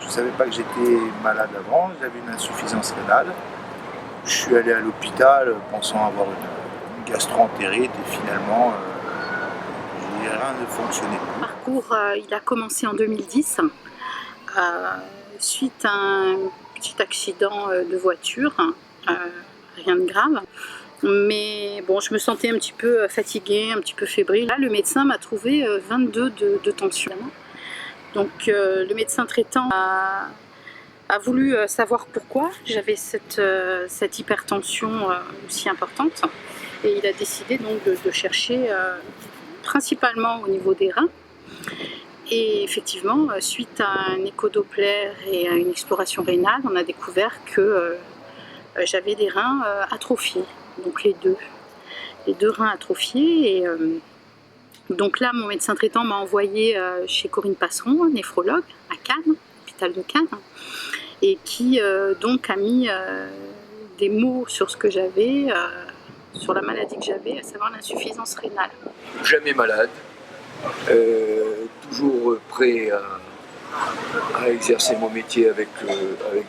Je ne savais pas que j'étais malade avant, j'avais une insuffisance rénale. Je suis allé à l'hôpital pensant avoir une gastro-entérite et finalement, rien ne fonctionnait. Le parcours, il a commencé en 2010 suite à un petit accident de voiture, rien de grave. Mais bon, je me sentais un petit peu fatiguée, un petit peu fébrile. Là, le médecin m'a trouvé 22 de tension. Donc le médecin traitant a voulu savoir pourquoi j'avais cette hypertension aussi importante. Et il a décidé donc de chercher principalement au niveau des reins. Et effectivement, suite à un écho-doppler et à une exploration rénale, on a découvert que j'avais des reins atrophiés, donc les deux reins atrophiés. Et donc là, mon médecin traitant m'a envoyé chez Corinne Passeron, néphrologue à Cannes, hôpital de Cannes, et qui donc a mis des mots sur ce que j'avais, sur la maladie que j'avais, à savoir l'insuffisance rénale. Jamais malade, toujours prêt à exercer mon métier avec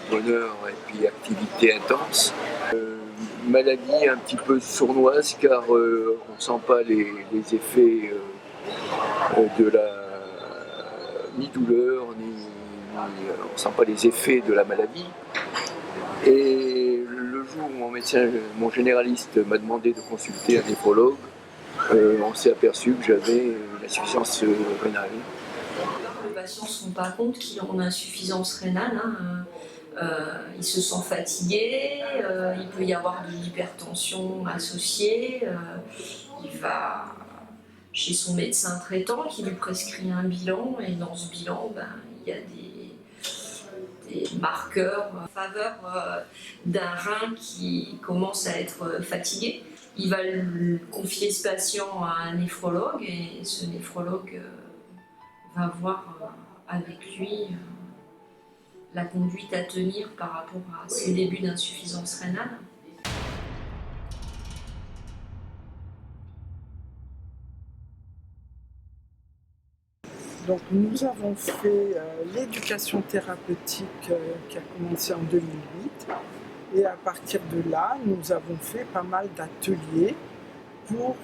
bonheur et puis activité intense. Maladie un petit peu sournoise car on ne sent pas les effets de la ni douleur, on ne sent pas les effets de la maladie. Et le jour où mon généraliste m'a demandé de consulter un néphrologue, on s'est aperçu que j'avais une insuffisance rénale. Les patients ne se rendent pas compte qu'ils ont une insuffisance rénale. Ils se sentent fatigués, il peut y avoir de l'hypertension associée. Il va chez son médecin traitant qui lui prescrit un bilan, et dans ce bilan, il y a des marqueurs en faveur d'un rein qui commence à être fatigué. Il va confier ce patient à un néphrologue et ce néphrologue va voir avec lui la conduite à tenir par rapport à ses débuts d'insuffisance rénale. Donc nous avons fait l'éducation thérapeutique qui a commencé en 2008 et à partir de là, nous avons fait pas mal d'ateliers pour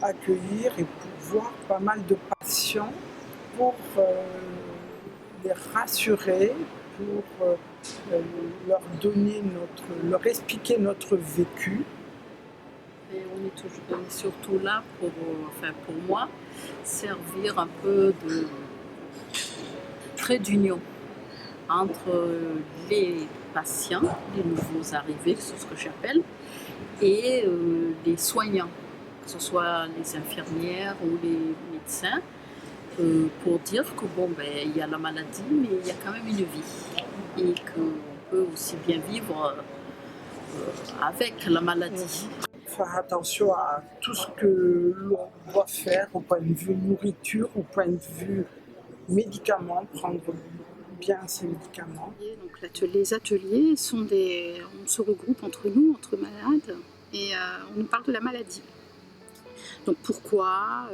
accueillir et pour voir pas mal de patients, pour les rassurer, pour leur donner leur expliquer notre vécu. Et on est surtout là pour moi, servir un peu de trait d'union entre les patients, les nouveaux arrivés, c'est ce que j'appelle, et les soignants, que ce soit les infirmières ou les médecins, pour dire que il y a la maladie, mais il y a quand même une vie, et qu'on peut aussi bien vivre avec la maladie. Faire attention à tout ce que l'on doit faire au point de vue nourriture, au point de vue médicaments, prendre bien ces médicaments. Donc les ateliers on se regroupe entre nous, entre malades, et on nous parle de la maladie. Donc pourquoi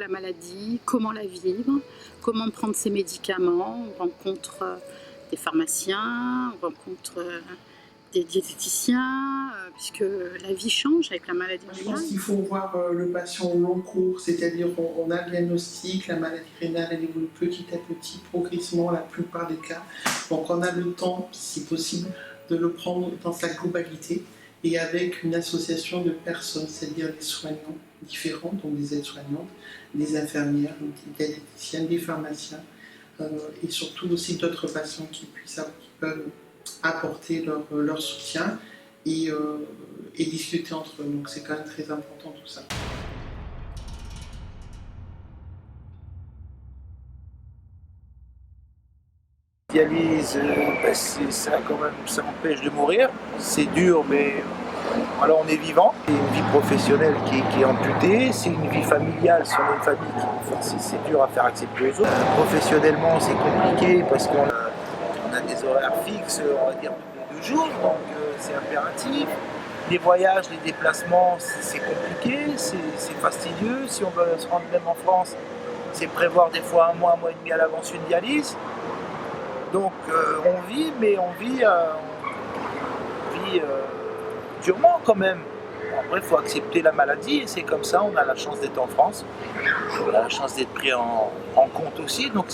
la maladie, comment la vivre, comment prendre ses médicaments. On rencontre des pharmaciens, on rencontre des diététiciens, puisque la vie change avec la maladie rénale. Je pense qu'il faut voir le patient au long cours, c'est-à-dire on a le diagnostic, la maladie rénale elle évolue petit à petit, progressivement la plupart des cas. Donc on a le temps, si possible, de le prendre dans sa globalité et avec une association de personnes, c'est-à-dire des soignants différents, donc des aides-soignantes, des infirmières, des diététiciennes, des pharmaciens et surtout aussi d'autres patients qui peuvent apporter leur soutien et discuter entre eux. Donc c'est quand même très important tout ça. La dialyse, ça empêche de mourir. C'est dur, mais alors on est vivant. C'est une vie professionnelle qui est amputée, c'est une vie familiale, si on a une famille, c'est dur à faire accepter aux autres. Professionnellement, c'est compliqué parce qu'on a des horaires fixes, on va dire de 2 jours, donc c'est impératif. Les voyages, les déplacements, c'est compliqué, c'est fastidieux. Si on veut se rendre même en France, c'est prévoir des fois un mois et demi à l'avance une dialyse. Donc on vit, mais on vit durement quand même. Après, il faut accepter la maladie et c'est comme ça, on a la chance d'être en France. On a la chance d'être pris en compte aussi. Donc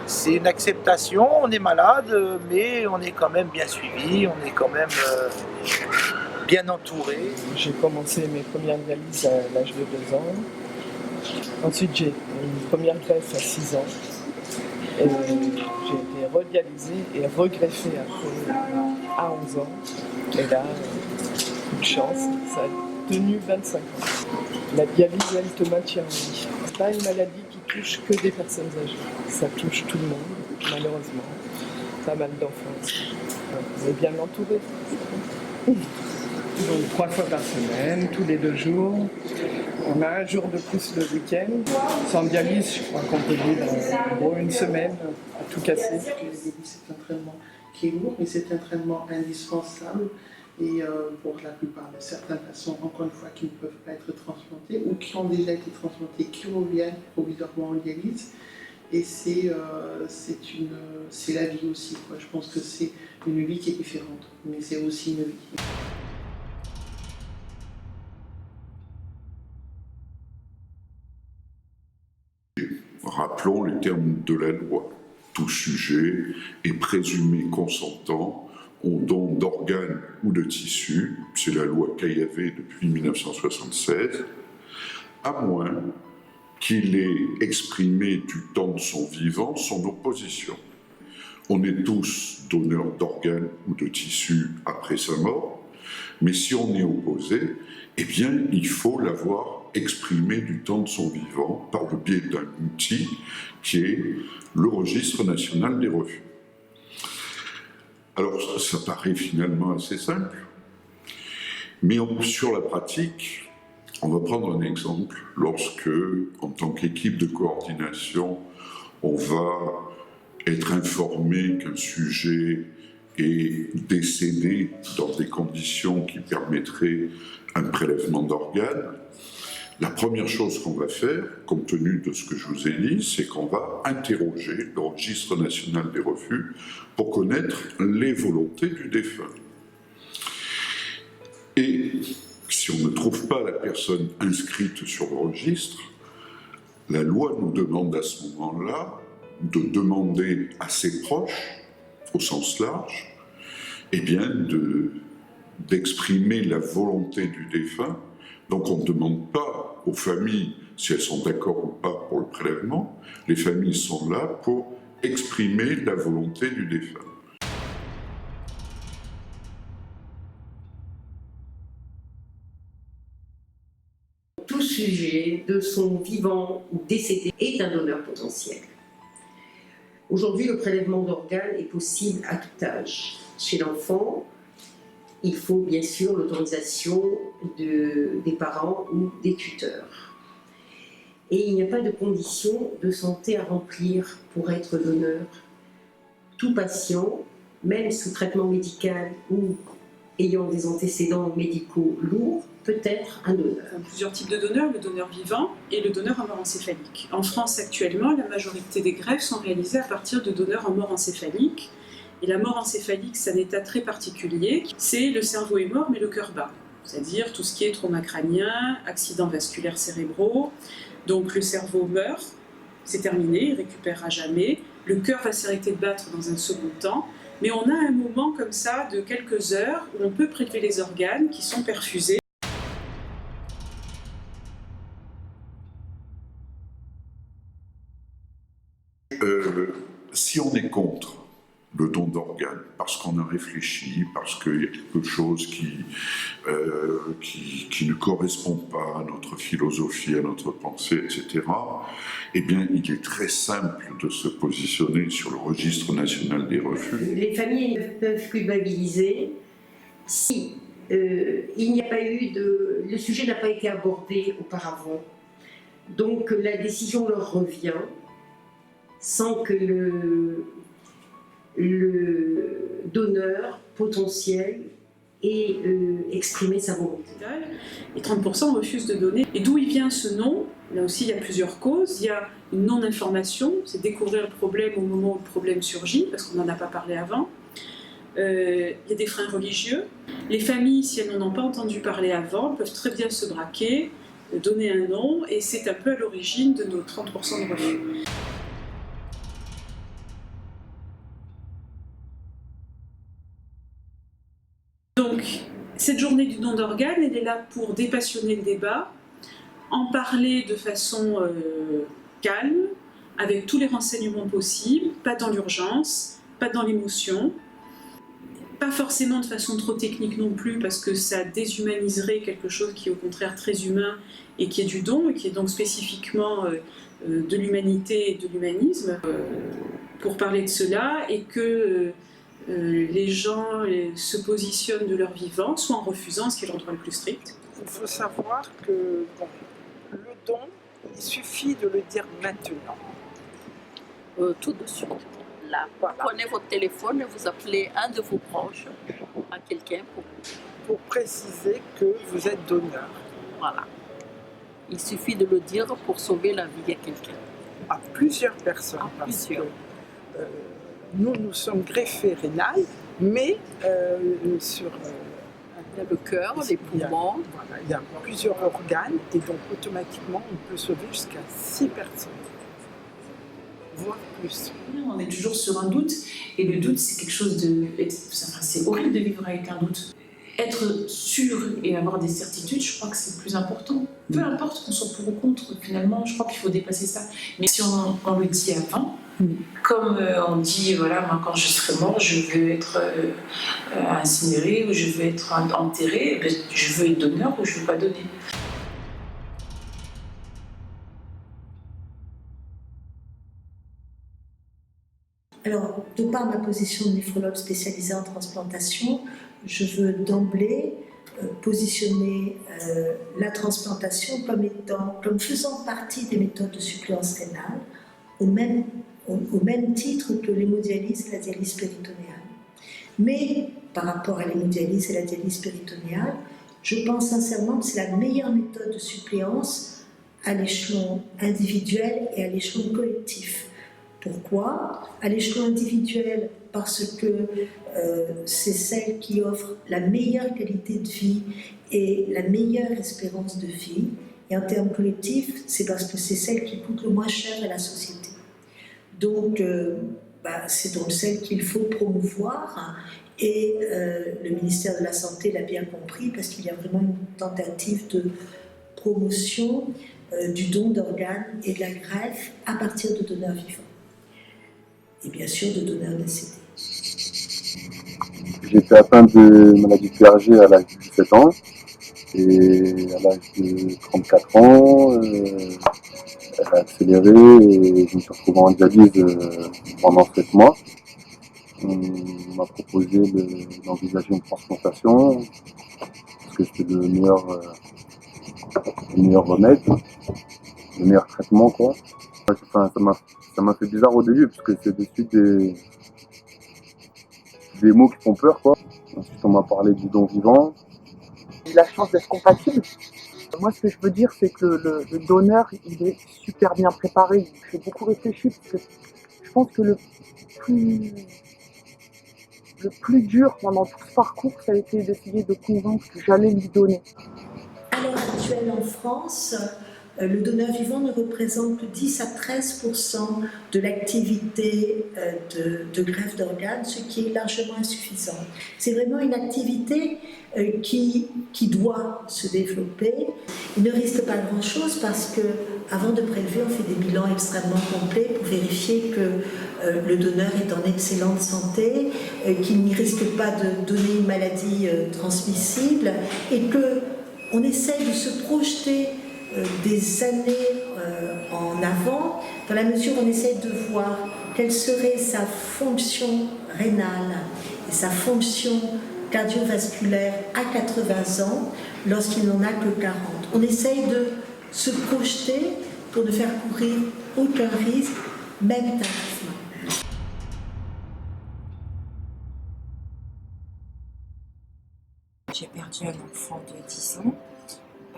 c'est une acceptation, on est malade, mais on est quand même bien suivi, on est quand même bien entouré. J'ai commencé mes premières dialyses à l'âge de 2 ans. Ensuite, j'ai une première greffe à 6 ans. Et j'ai été redialysé et regreffé après à 11 ans. Et là, coup de chance, ça a tenu 25 ans. La dialyse, elle te maintient en vie. C'est pas une maladie qui touche que des personnes âgées. Ça touche tout le monde, malheureusement. Pas mal d'enfants aussi. On est bien entouré. Donc 3 fois par semaine, tous les 2 jours. On a un jour de plus le week-end. Sans dialyse, je crois qu'on peut vivre une semaine à tout casser. C'est un traitement qui est lourd, mais c'est un traitement indispensable. Et pour la plupart de certains patients, encore une fois, qui ne peuvent pas être transplantés ou qui ont déjà été transplantés, qui reviennent provisoirement en dialyse. Et c'est la vie aussi, quoi. Je pense que c'est une vie qui est différente, mais c'est aussi une vie. Rappelons les termes de la loi. Tout sujet est présumé consentant au don d'organes ou de tissus, c'est la loi Caillavet depuis 1976, à moins qu'il ait exprimé du temps de son vivant son opposition. On est tous donneurs d'organes ou de tissus après sa mort, mais si on est opposé, eh bien, il faut l'avoir exprimé du temps de son vivant par le biais d'un outil qui est le Registre national des refus. Alors, ça paraît finalement assez simple, mais sur la pratique, on va prendre un exemple. Lorsque, en tant qu'équipe de coordination, on va être informé qu'un sujet est décédé dans des conditions qui permettraient un prélèvement d'organes, la première chose qu'on va faire, compte tenu de ce que je vous ai dit, c'est qu'on va interroger le Registre national des refus pour connaître les volontés du défunt. Et si on ne trouve pas la personne inscrite sur le registre, la loi nous demande à ce moment-là de demander à ses proches, au sens large, eh bien d'exprimer la volonté du défunt. Donc on ne demande pas aux familles si elles sont d'accord ou pas pour le prélèvement. Les familles sont là pour exprimer la volonté du défunt. Tout sujet, de son vivant ou décédé, est un donneur potentiel. Aujourd'hui, le prélèvement d'organes est possible à tout âge. Chez l'enfant, il faut bien sûr l'autorisation des parents ou des tuteurs. Et il n'y a pas de conditions de santé à remplir pour être donneur. Tout patient, même sous traitement médical ou ayant des antécédents médicaux lourds, peut être un donneur. Il y a plusieurs types de donneurs, le donneur vivant et le donneur en mort encéphalique. En France actuellement, la majorité des greffes sont réalisées à partir de donneurs en mort encéphalique. Et la mort encéphalique, c'est un état très particulier. C'est le cerveau est mort mais le cœur bat. C'est-à-dire tout ce qui est trauma crânien, accidents vasculaires cérébraux. Donc le cerveau meurt, c'est terminé, il récupère à jamais. Le cœur va s'arrêter de battre dans un second temps. Mais on a un moment comme ça de quelques heures où on peut prélever les organes qui sont perfusés. Si on est contre le don d'organes, parce qu'on a réfléchi, parce qu'il y a quelque chose qui ne correspond pas à notre philosophie, à notre pensée, etc., eh bien, il est très simple de se positionner sur le Registre national des refus. Les familles ne peuvent culpabiliser si il n'y a pas eu le sujet n'a pas été abordé auparavant. Donc la décision leur revient sans que le donneur potentiel et exprimer sa volonté. Et 30% refusent de donner. Et d'où il vient ce non? Là aussi, il y a plusieurs causes. Il y a une non-information, c'est découvrir le problème au moment où le problème surgit, parce qu'on n'en a pas parlé avant. Il y a des freins religieux. Les familles, si elles n'en ont pas entendu parler avant, peuvent très bien se braquer, donner un non, et c'est un peu à l'origine de nos 30% de refus. Donc, cette journée du don d'organes, elle est là pour dépassionner le débat, en parler de façon calme, avec tous les renseignements possibles, pas dans l'urgence, pas dans l'émotion, pas forcément de façon trop technique non plus, parce que ça déshumaniserait quelque chose qui est au contraire très humain et qui est du don, et qui est donc spécifiquement de l'humanité et de l'humanisme, pour parler de cela, et que les gens se positionnent de leur vivant, soit en refusant, ce qui est leur droit le plus strict. Il faut savoir que bon, le don, il suffit de le dire maintenant. Tout de suite. Là, Voilà. Prenez votre téléphone et vous appelez un de vos proches, à quelqu'un Pour préciser que vous êtes donneur. Voilà. Il suffit de le dire pour sauver la vie de quelqu'un. À plusieurs personnes. À parce plusieurs. que nous sommes greffés rénal, mais sur... Il y a le cœur, les poumons. Voilà, il y a plusieurs organes et donc automatiquement on peut sauver jusqu'à 6 personnes, voire plus. On est toujours sur un doute et le doute c'est quelque chose de... Enfin, c'est horrible de vivre avec un doute. Être sûr et avoir des certitudes, je crois que c'est le plus important. Peu importe qu'on soit pour ou contre, finalement, je crois qu'il faut dépasser ça. Mais si on le dit avant, comme on dit, voilà, moi quand je serai mort, je veux être incinéré ou je veux être enterré, ben, je veux être donneur ou je ne veux pas donner. Alors, de par ma position de néphrologue spécialisée en transplantation, je veux d'emblée positionner la transplantation comme faisant partie des méthodes de suppléance rénale, au même titre que l'hémodialyse et la dialyse péritonéale. Mais par rapport à l'hémodialyse et la dialyse péritonéale, je pense sincèrement que c'est la meilleure méthode de suppléance à l'échelon individuel et à l'échelon collectif. Pourquoi? À l'échelon individuel, parce que c'est celle qui offre la meilleure qualité de vie et la meilleure espérance de vie. Et en termes collectifs, c'est parce que c'est celle qui coûte le moins cher à la société. Donc, c'est donc celle qu'il faut promouvoir. Et le ministère de la Santé l'a bien compris, parce qu'il y a vraiment une tentative de promotion du don d'organes et de la greffe à partir de donneurs vivants. Et bien sûr de donneurs décédés. J'ai été atteint de maladie de PRG à l'âge de 17 ans et à l'âge de 34 ans, elle a accéléré et je me suis retrouvé en dialyse pendant 7 mois. On m'a proposé d'envisager une transplantation parce que c'était le meilleur remède, le meilleur traitement, quoi. Enfin, ça m'a fait bizarre au début parce que c'est de suite des mots qui font peur, quoi. Ensuite, on m'a parlé du don vivant. J'ai eu la chance d'être compatible. Moi, ce que je veux dire, c'est que le donneur, il est super bien préparé. J'ai beaucoup réfléchi parce que je pense que le plus dur pendant tout ce parcours, ça a été d'essayer de convaincre que j'allais lui donner. À l'heure actuelle en France, le donneur vivant ne représente que 10 à 13% de l'activité de greffe d'organes, ce qui est largement insuffisant. C'est vraiment une activité qui doit se développer. Il ne risque pas grand-chose parce qu'avant de prélever, on fait des bilans extrêmement complets pour vérifier que le donneur est en excellente santé, qu'il ne risque pas de donner une maladie transmissible et qu'on essaie de se projeter des années en avant, dans la mesure où on essaie de voir quelle serait sa fonction rénale et sa fonction cardiovasculaire à 80 ans lorsqu'il n'en a que 40. On essaye de se projeter pour ne faire courir aucun risque, même tardivement. J'ai perdu un enfant de 10 ans,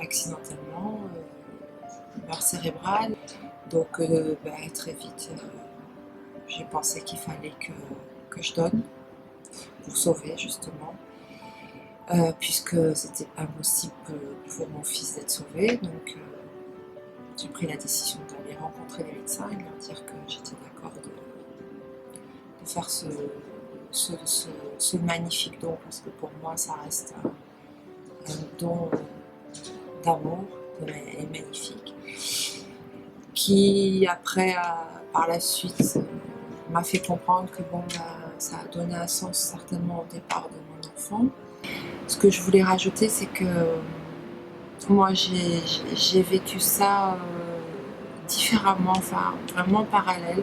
accidentellement, mort cérébrale. Donc très vite, j'ai pensé qu'il fallait que je donne pour sauver justement, puisque c'était impossible pour mon fils d'être sauvé. Donc j'ai pris la décision d'aller rencontrer les médecins et leur dire que j'étais d'accord de faire ce magnifique don, parce que pour moi ça reste un don d'amour et magnifique, qui après par la suite m'a fait comprendre que ça a donné un sens certainement au départ de mon enfant. Ce que je voulais rajouter, c'est que moi j'ai vécu ça différemment, enfin vraiment parallèle.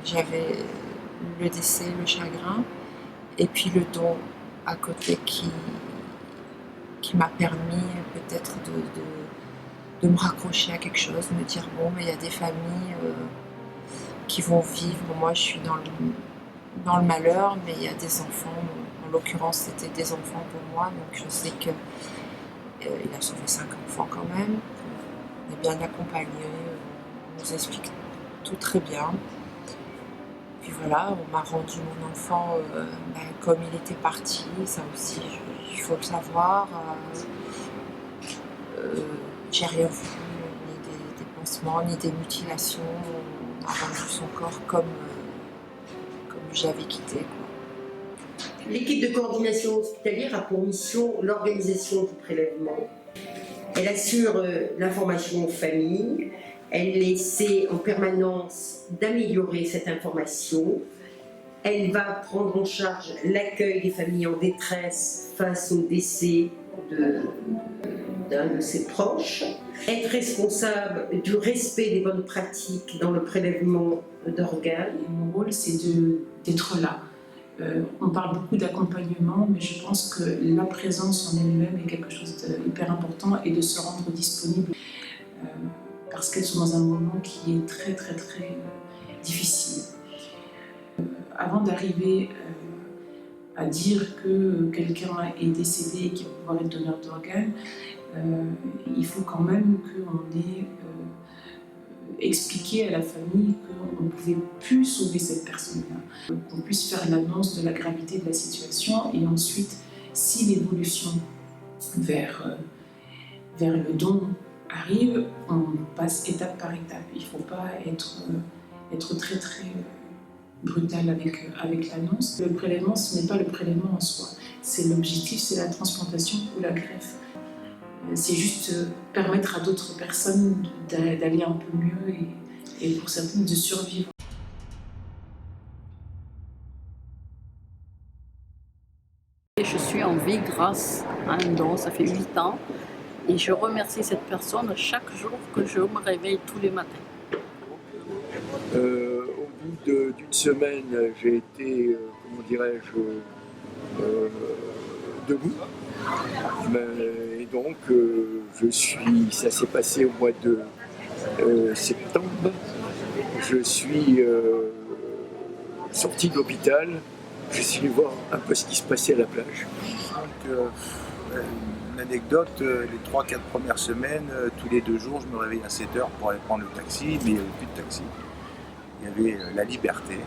J'avais le décès, le chagrin, et puis le don à côté qui m'a permis peut-être de me raccrocher à quelque chose, de me dire bon, mais il y a des familles qui vont vivre. Moi, je suis dans le malheur, mais il y a des enfants. En l'occurrence, c'était des enfants pour moi, donc je sais que il a sauvé 5 enfants quand même. On est bien accompagnés, on nous explique tout très bien. Puis voilà, on m'a rendu mon enfant comme il était parti, ça aussi, il faut le savoir. J'ai rien vu, ni des pansements, ni des mutilations. On a rendu son corps comme j'avais quitté, quoi. L'équipe de coordination hospitalière a pour mission l'organisation du prélèvement. Elle assure l'information aux familles. Elle essaie en permanence d'améliorer cette information. Elle va prendre en charge l'accueil des familles en détresse face au décès d'un de ses proches. Être responsable du respect des bonnes pratiques dans le prélèvement d'organes. Mon rôle, c'est d'être là. On parle beaucoup d'accompagnement, mais je pense que la présence en elle-même est quelque chose d'hyper important, et de se rendre disponible. Parce qu'elles sont dans un moment qui est très très très difficile. Avant d'arriver à dire que quelqu'un est décédé et qu'il va pouvoir être donneur d'organes, il faut quand même qu'on ait expliqué à la famille qu'on ne pouvait plus sauver cette personne-là, qu'on puisse faire l'annonce de la gravité de la situation, et ensuite, si l'évolution vers le don arrive, on passe étape par étape. Il ne faut pas être très très brutal avec l'annonce. Le prélèvement, ce n'est pas le prélèvement en soi. C'est l'objectif, c'est la transplantation ou la greffe. C'est juste permettre à d'autres personnes d'aller un peu mieux, et pour certaines de survivre. Je suis en vie grâce à un don, ça fait 8 ans. Et je remercie cette personne chaque jour que je me réveille tous les matins. Au bout d'une semaine, j'ai été, comment dirais-je, debout. Et donc, ça s'est passé au mois de septembre. Je suis sorti de l'hôpital. Je suis allé voir un peu ce qui se passait à la plage. Donc, une anecdote, les 3-4 premières semaines, tous les 2 jours, je me réveillais à 7h pour aller prendre le taxi, mais il n'y avait plus de taxi. Il y avait la liberté.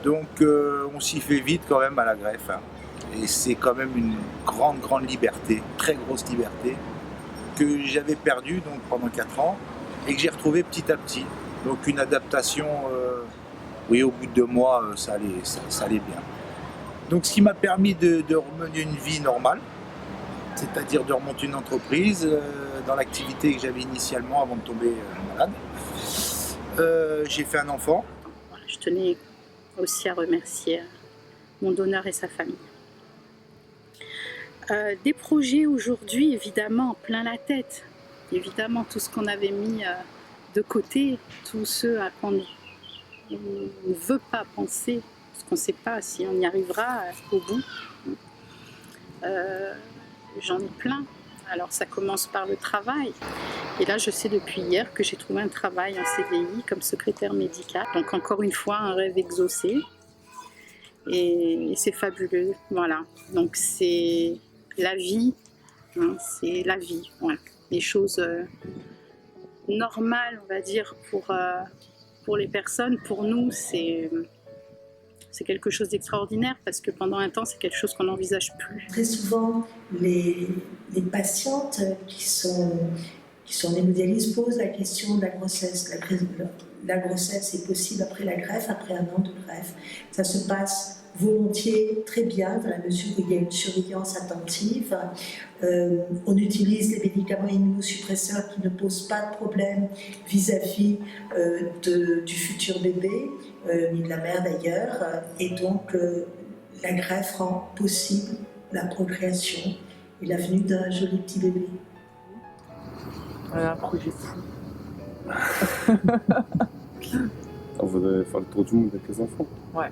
Donc on s'y fait vite quand même à la greffe. Hein. Et c'est quand même une grande liberté, très grosse liberté, que j'avais perdue donc, pendant 4 ans et que j'ai retrouvée petit à petit. Donc une adaptation, oui, au bout de 2 mois, ça allait bien. Donc ce qui m'a permis de remener une vie normale, c'est-à-dire de remonter une entreprise dans l'activité que j'avais initialement avant de tomber malade. J'ai fait un enfant. Je tenais aussi à remercier mon donneur et sa famille. Des projets aujourd'hui, évidemment, plein la tête. Évidemment, tout ce qu'on avait mis de côté, tout ce à quoi on ne veut pas penser, parce qu'on ne sait pas si on y arrivera au bout. J'en ai plein. Alors ça commence par le travail. Et là, je sais depuis hier que j'ai trouvé un travail en CDI comme secrétaire médicale. Donc encore une fois, un rêve exaucé. Et c'est fabuleux. Voilà. Donc c'est la vie, hein, c'est la vie. Ouais. Les choses normales, on va dire, pour les personnes, pour nous, c'est quelque chose d'extraordinaire parce que pendant un temps, c'est quelque chose qu'on n'envisage plus. Très souvent, les patientes qui sont en hémodialyse posent la question de la grossesse. La grossesse est possible après la greffe, après 1 an de greffe. Ça se passe volontiers, très bien, dans la mesure où il y a une surveillance attentive. On utilise les médicaments immunosuppresseurs qui ne posent pas de problème vis-à-vis du futur bébé, ni de la mère d'ailleurs. Et donc, la greffe rend possible la procréation et la venue d'un joli petit bébé. Un projet fou. On voudrait faire le tour du monde avec les enfants. Ouais.